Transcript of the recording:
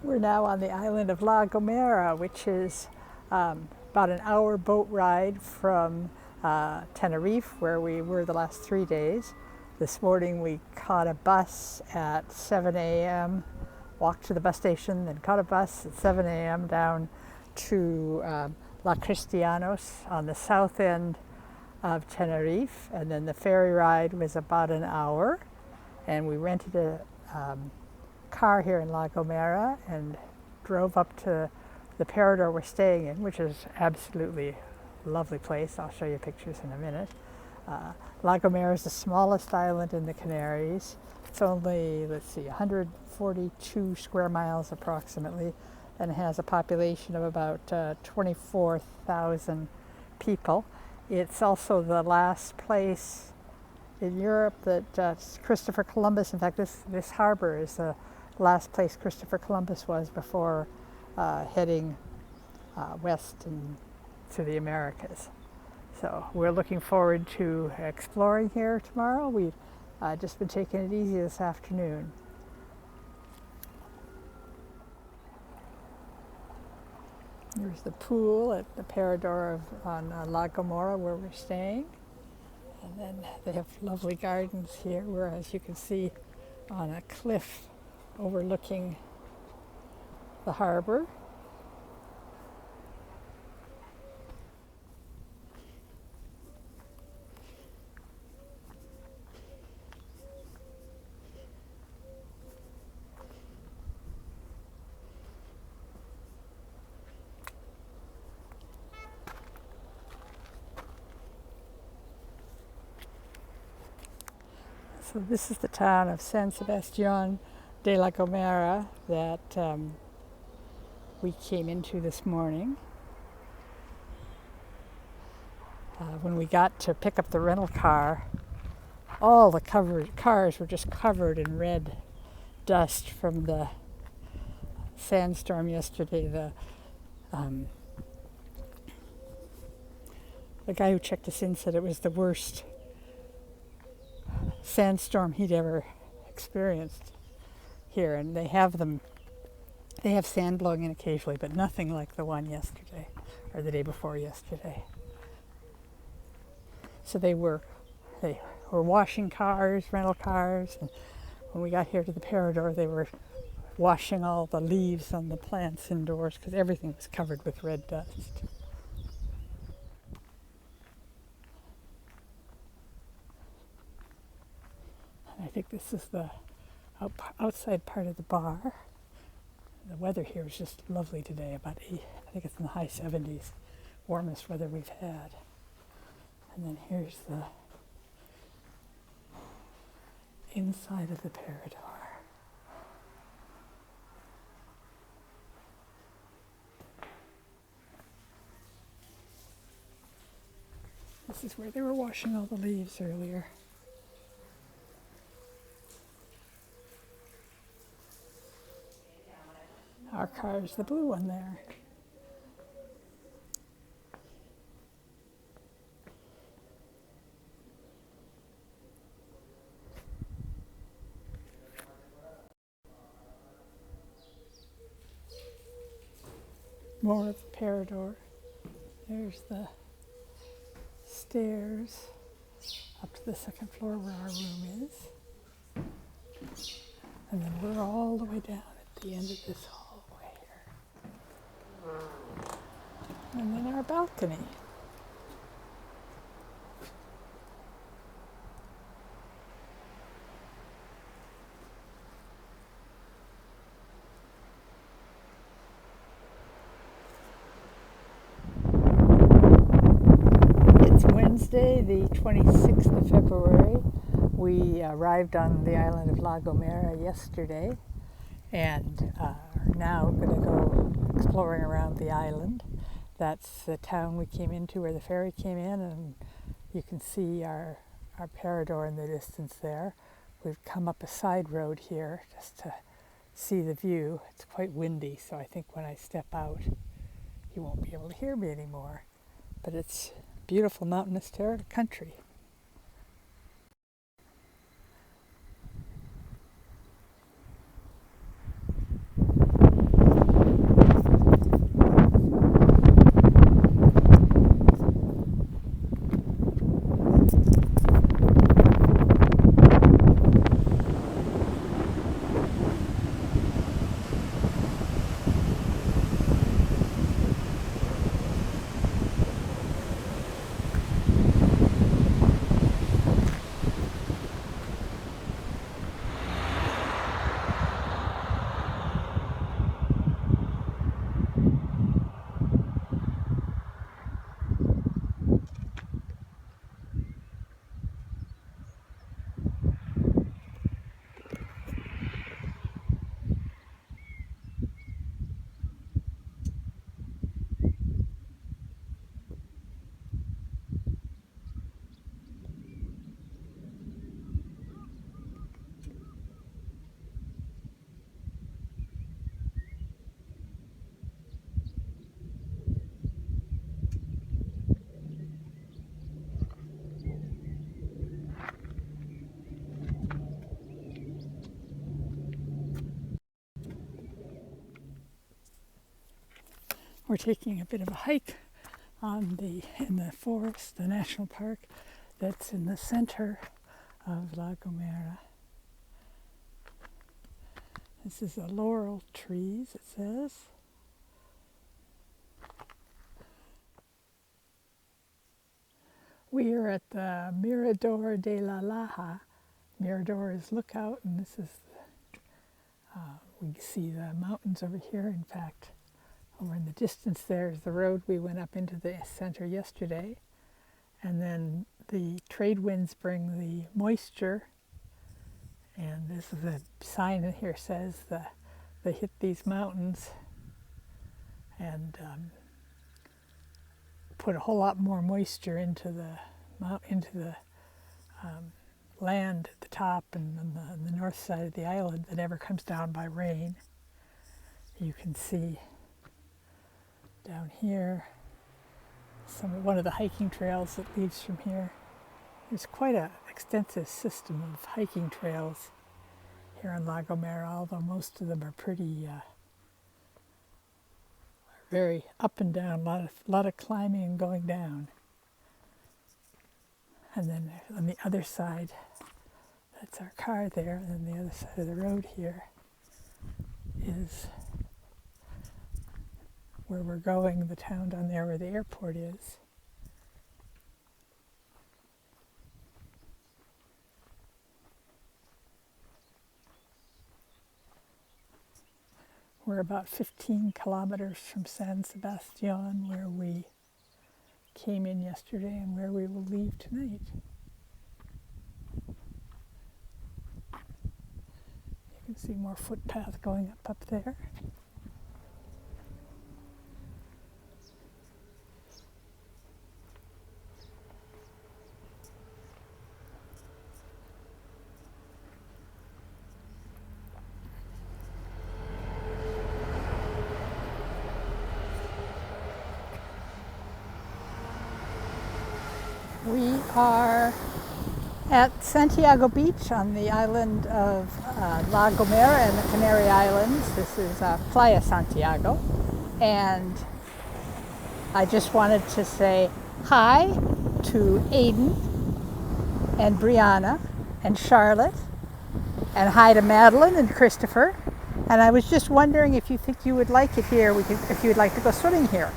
We're now on the island of La Gomera, which is about an hour boat ride from Tenerife, where we were the last 3 days. This morning we caught a bus at 7 a.m., walked to the bus station, then caught a bus at 7 a.m. down to La Cristianos on the south end of Tenerife, and then the ferry ride was about an hour, and we rented a car here in La Gomera and drove up to the Parador we're staying in, which is absolutely lovely place. I'll show you pictures in a minute. La Gomera is the smallest island in the Canaries. It's only, 142 square miles approximately, and has a population of about 24,000 people. It's also the last place in Europe that Christopher Columbus, in fact, this harbor is the last place Christopher Columbus was before heading west and to the Americas. So we're looking forward to exploring here tomorrow. We've just been taking it easy this afternoon. There's the pool at the Parador on La Gomera where we're staying. And then they have lovely gardens here, where, as you can see, on a cliff overlooking the harbor. So this is the town of San Sebastián de la Gomera that we came into this morning. When we got to pick up the rental car, all the cars were just covered in red dust from the sandstorm yesterday. The guy who checked us in said it was the worst sandstorm he'd ever experienced here, and they have sand blowing in occasionally, but nothing like the one yesterday or the day before yesterday. So they were washing cars, rental cars, and when we got here to the Parador, they were washing all the leaves on the plants indoors because everything was covered with red dust. I think this is the outside part of the bar. The weather here is just lovely today, I think it's in the high 70s, warmest weather we've had. And then here's the inside of the Parador. This is where they were washing all the leaves earlier. Our car is the blue one there. More of the Parador. There's the stairs up to the second floor where our room is. And then we're all the way down at the end of this hallway here. And then our balcony. Wednesday, the 26th of February. We arrived on the island of La Gomera yesterday and are now going to go exploring around the island. That's the town we came into where the ferry came in, and you can see our Parador in the distance there. We've come up a side road here just to see the view. It's quite windy, so I think when I step out you won't be able to hear me anymore. But it's beautiful mountainous country. We're taking a bit of a hike in the forest, the national park that's in the center of La Gomera. This is the laurel trees, it says. We are at the Mirador de la Laja. Mirador is lookout, and this is we see the mountains over here. In fact, over in the distance there is the road we went up into the center yesterday. And then the trade winds bring the moisture. And this is a sign in here says they hit these mountains and put a whole lot more moisture into the land at the top and on the north side of the island that never comes down by rain. You can see down here one of the hiking trails that leads from here. There's quite an extensive system of hiking trails here on La Gomera, although most of them are pretty very up and down, a lot of climbing and going down. And then on the other side, that's our car there, and then the other side of the road here is where we're going, the town down there where the airport is. We're about 15 kilometers from San Sebastian, where we came in yesterday and where we will leave tonight. You can see more footpath going up there. We are at Santiago Beach on the island of La Gomera in the Canary Islands. This is Playa Santiago. And I just wanted to say hi to Aiden and Brianna and Charlotte, and hi to Madeline and Christopher. And I was just wondering if you think you would like it here, if you would like to go swimming here.